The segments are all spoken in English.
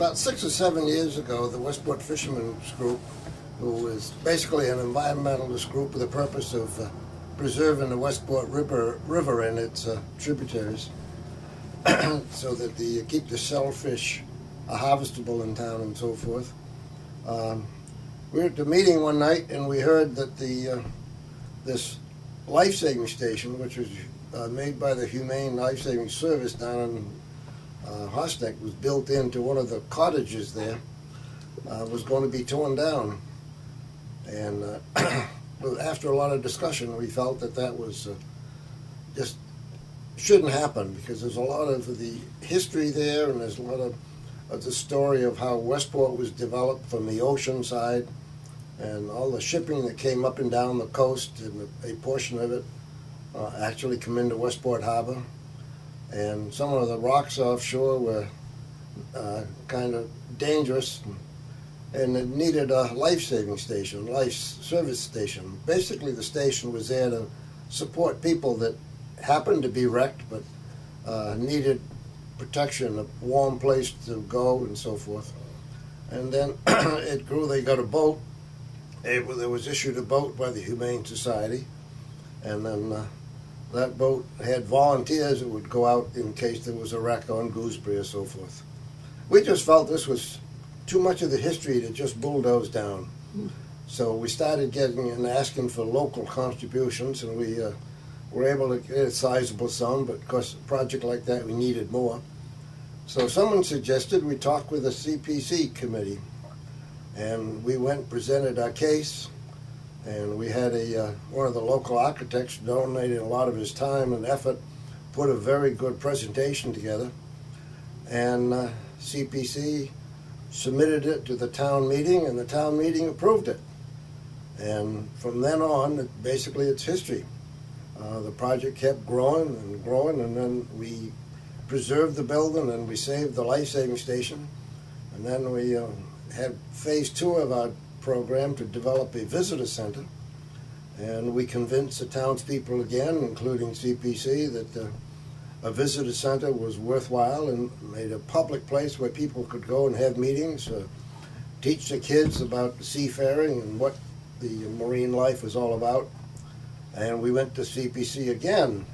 about 6 or 7 years ago, the Westport Fisherman's group, who is basically an environmentalist group with the purpose of preserving the Westport River and its tributaries, so that they keep the shellfish harvestable in town and so forth. We were at the meeting one night and we heard that this lifesaving station, which was made by the Humane Lifesaving Service down in Horseneck, was built into one of the cottages there, was going to be torn down. And after a lot of discussion, we felt that that was just shouldn't happen, because there's a lot of the history there, and there's a lot of the story of how Westport was developed from the ocean side, and all the shipping that came up and down the coast, and a portion of it actually come into Westport Harbor. And some of the rocks offshore were kind of dangerous, and it needed a life-saving station, life service station. Basically, the station was there to support people that happened to be wrecked but needed protection, a warm place to go and so forth. And then it grew. They got a boat. There was issued a boat by the Humane Society, and then that boat had volunteers that would go out in case there was a wreck on Gooseberry or so forth. We just felt this was too much of the history to just bulldoze down. So we started getting and asking for local contributions, and we were able to get a sizable sum, but of course a project like that we needed more. So someone suggested we talk with the CPC committee, and we went and presented our case, and we had one of the local architects donated a lot of his time and effort, put a very good presentation together, and CPC submitted it to the town meeting, and the town meeting approved it. And from then on, basically it's history. The project kept growing, and then we preserved the building and we saved the life-saving station. And then we had phase 2 of our program to develop a visitor center. And we convinced the townspeople again, including CPC, that a visitor center was worthwhile, and made a public place where people could go and have meetings, teach the kids about seafaring and what the marine life was all about. And we went to CPC again,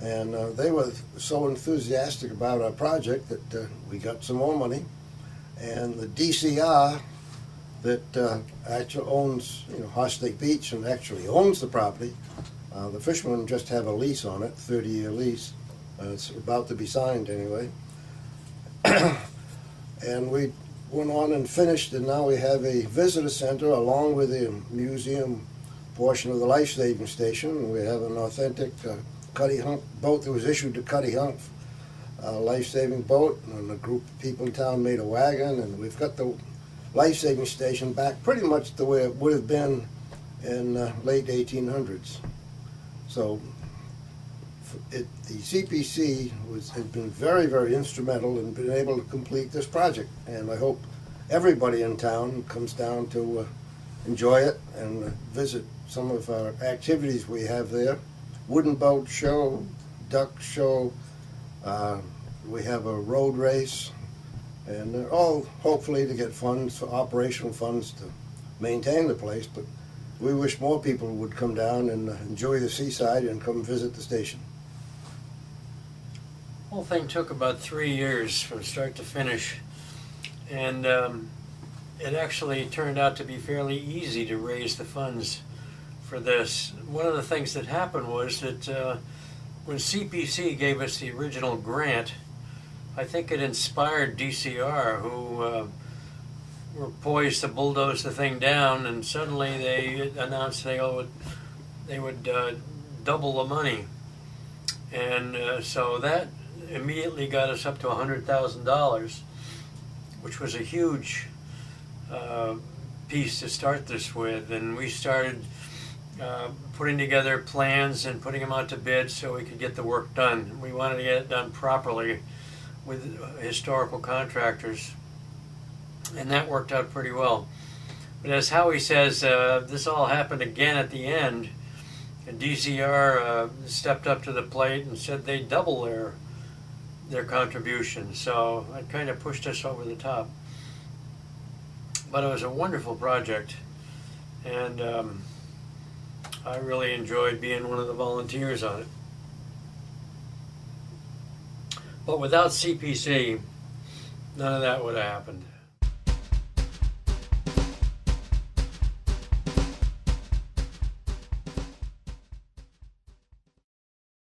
and they were so enthusiastic about our project that we got some more money. And the DCR that actually owns Horseneck Beach and actually owns the property, the fishermen just have a lease on it, 30-year lease. It's about to be signed anyway. And we went on and finished, and now we have a visitor center along with the museum portion of the life-saving station. We have an authentic Cuddy Hump boat that was issued to Cuddy Hump, life-saving boat, and a group of people in town made a wagon, and we've got the life-saving station back pretty much the way it would have been in late 1800s. So the CPC has been very, very instrumental in being able to complete this project, and I hope everybody in town comes down to enjoy it and visit some of our activities we have there. Wooden boat show, duck show, we have a road race, and they're all hopefully to get funds, for operational funds to maintain the place, but we wish more people would come down and enjoy the seaside and come visit the station. The whole thing took about 3 years from start to finish, and it actually turned out to be fairly easy to raise the funds for this. One of the things that happened was that when CPC gave us the original grant, I think it inspired DCR, who were poised to bulldoze the thing down, and suddenly they announced they would double the money. And so that immediately got us up to $100,000, which was a huge piece to start this with. And we started putting together plans and putting them out to bid so we could get the work done. We wanted to get it done properly with historical contractors, and that worked out pretty well. But as Howie says, this all happened again at the end, and DCR stepped up to the plate and said they'd double their contribution. So it kind of pushed us over the top. But it was a wonderful project, and I really enjoyed being one of the volunteers on it. But without CPC, none of that would have happened.